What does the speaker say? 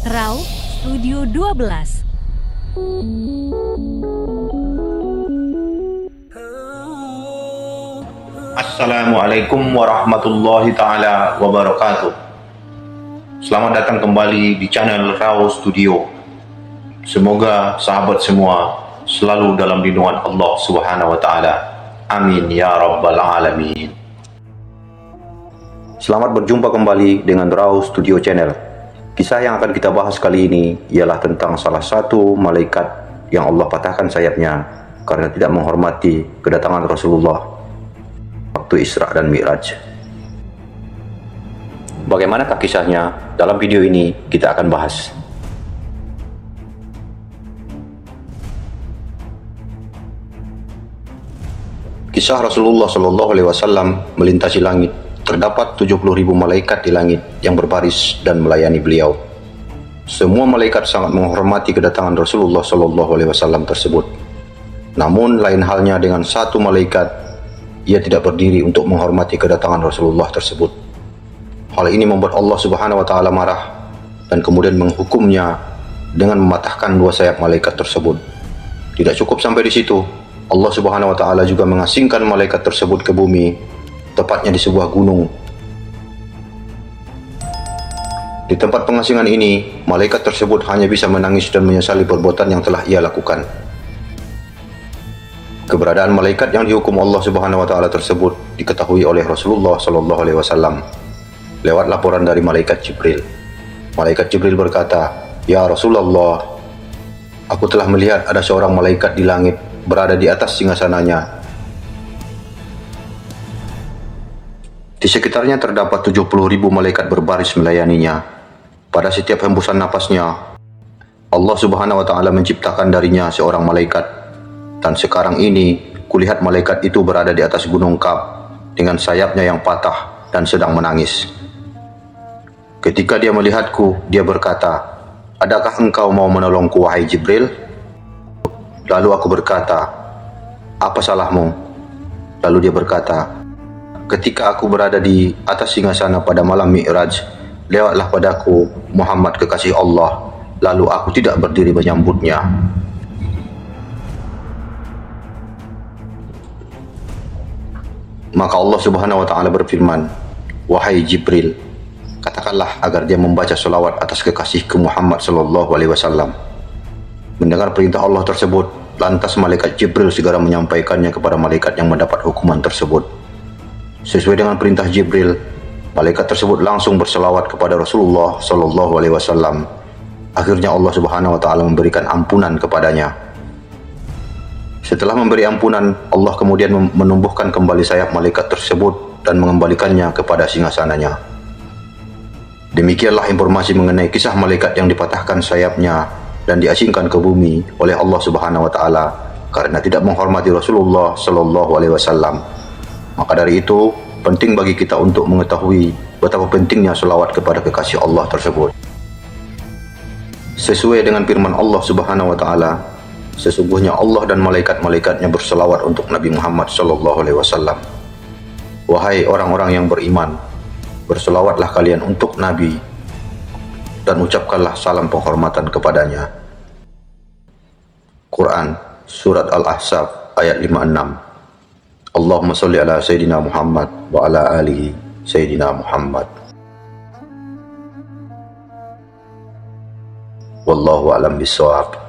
Raw Studio 12. Assalamualaikum warahmatullahi ta'ala wabarakatuh. Selamat datang kembali di channel Raw Studio. Semoga sahabat semua selalu dalam lindungan Allah Subhanahu wa ta'ala. Amin ya rabbal alamin. Selamat berjumpa kembali dengan Raw Studio Channel. Kisah yang akan kita bahas kali ini ialah tentang salah satu malaikat yang Allah patahkan sayapnya karena tidak menghormati kedatangan Rasulullah waktu Isra dan Mi'raj. Bagaimanakah kisahnya? Dalam video ini kita akan bahas. Kisah Rasulullah SAW melintasi langit. Terdapat 70.000 malaikat di langit yang berbaris dan melayani beliau. Semua malaikat sangat menghormati kedatangan Rasulullah SAW tersebut. Namun lain halnya dengan satu malaikat, ia tidak berdiri untuk menghormati kedatangan Rasulullah tersebut. Hal ini membuat Allah Subhanahu wa taala marah dan kemudian menghukumnya dengan mematahkan dua sayap malaikat tersebut. Tidak cukup sampai di situ, Allah Subhanahu wa taala juga mengasingkan malaikat tersebut ke bumi, tepatnya di sebuah gunung. Di tempat pengasingan ini, malaikat tersebut hanya bisa menangis dan menyesali perbuatan yang telah ia lakukan. Keberadaan malaikat yang dihukum Allah Subhanahu wa taala tersebut diketahui oleh Rasulullah SAW lewat laporan dari malaikat Jibril. Malaikat Jibril berkata, "Ya Rasulullah, aku telah melihat ada seorang malaikat di langit berada di atas singgasananya. Di sekitarnya terdapat 70.000 malaikat berbaris melayaninya. Pada setiap hembusan napasnya, Allah Subhanahu wa taala menciptakan darinya seorang malaikat. Dan sekarang ini, kulihat malaikat itu berada di atas gunung Kaf dengan sayapnya yang patah dan sedang menangis. Ketika dia melihatku, dia berkata, 'Adakah engkau mau menolongku, wahai Jibril?' Lalu aku berkata, 'Apa salahmu?' Lalu dia berkata, 'Ketika aku berada di atas singgasana pada malam Mi'raj, lewatlah padaku Muhammad kekasih Allah, lalu aku tidak berdiri menyambutnya.' Maka Allah Subhanahu wa taala berfirman, 'Wahai Jibril, katakanlah agar dia membaca selawat atas kekasihku Muhammad sallallahu alaihi wasallam.' Mendengar perintah Allah tersebut, lantas malaikat Jibril segera menyampaikannya kepada malaikat yang mendapat hukuman tersebut. Sesuai dengan perintah Jibril, malaikat tersebut langsung berselawat kepada Rasulullah sallallahu alaihi wasallam. Akhirnya Allah Subhanahu wa taala memberikan ampunan kepadanya. Setelah memberi ampunan, Allah kemudian menumbuhkan kembali sayap malaikat tersebut dan mengembalikannya kepada singgasananya. Demikianlah informasi mengenai kisah malaikat yang dipatahkan sayapnya dan diasingkan ke bumi oleh Allah Subhanahu wa taala karena tidak menghormati Rasulullah sallallahu alaihi wasallam. Maka dari itu, penting bagi kita untuk mengetahui betapa pentingnya selawat kepada kekasih Allah tersebut. Sesuai dengan firman Allah Subhanahu wa taala, sesungguhnya Allah dan malaikat-malaikatnya berselawat untuk Nabi Muhammad sallallahu alaihi wasallam. Wahai orang-orang yang beriman, berselawatlah kalian untuk Nabi dan ucapkanlah salam penghormatan kepadanya. Quran Surat Al-Ahzab ayat 56. Allahumma sholli ala Sayyidina Muhammad wa ala alihi Sayyidina Muhammad. Wallahu a'lam bishawab.